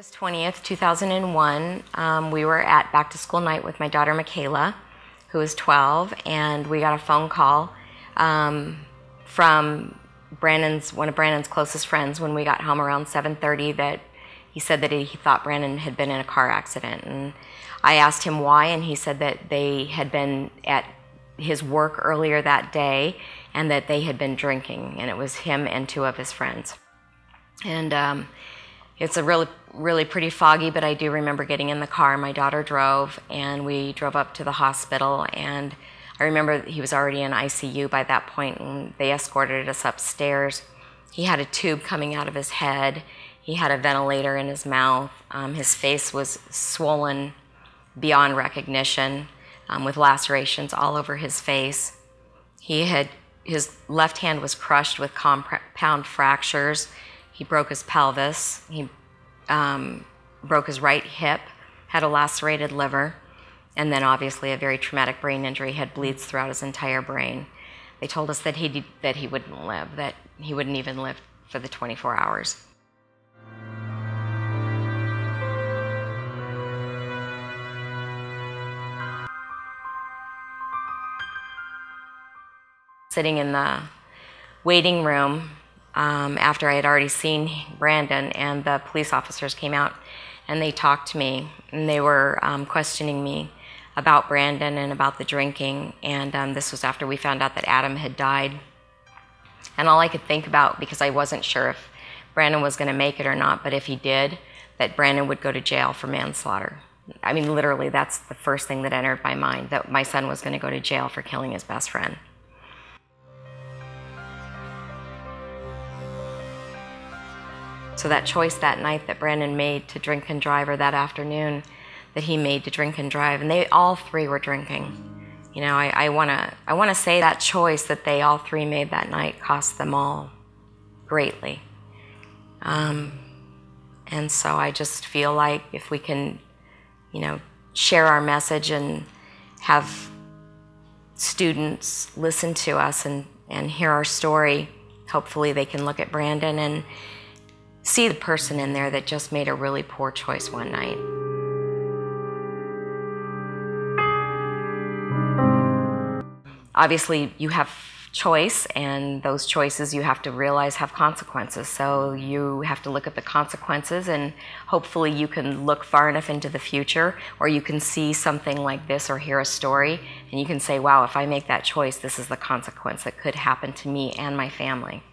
August 20th, 2001, we were at back to school night with my daughter Michaela, who was 12, and we got a phone call from one of Brandon's closest friends when we got home around 7:30 that he said that he thought Brandon had been in a car accident. And I asked him why, and he said that they had been at his work earlier that day and that they had been drinking, and it was him and two of his friends. And it's a really pretty foggy, but I do remember getting in the car. My daughter drove, and we drove up to the hospital, and I remember he was already in ICU by that point, and they escorted us upstairs. He had a tube coming out of his head. He had a ventilator in his mouth. His face was swollen beyond recognition, with lacerations all over his face. His left hand was crushed with compound fractures. He broke his pelvis. He broke his right hip, had a lacerated liver, and then obviously a very traumatic brain injury. He had bleeds throughout his entire brain. They told us that he wouldn't live, that he wouldn't even live for the 24 hours. Sitting in the waiting room after I had already seen Brandon, and the police officers came out and they talked to me, and they were questioning me about Brandon and about the drinking, and this was after we found out that Adam had died. And all I could think about, because I wasn't sure if Brandon was going to make it or not, but if he did, that Brandon would go to jail for manslaughter. I mean, literally, that's the first thing that entered my mind, that my son was going to go to jail for killing his best friend. So that choice that night that Brandon made to drink and drive, or that afternoon that he made to drink and drive, and they all three were drinking. You know, I wanna say that choice that they all three made that night cost them all greatly. And so I just feel like if we can, you know, share our message and have students listen to us and hear our story, hopefully they can look at Brandon and see the person in there that just made a really poor choice one night. Obviously, you have choice, and those choices you have to realize have consequences. So you have to look at the consequences, and hopefully you can look far enough into the future, or you can see something like this or hear a story, and you can say, wow, if I make that choice, this is the consequence that could happen to me and my family.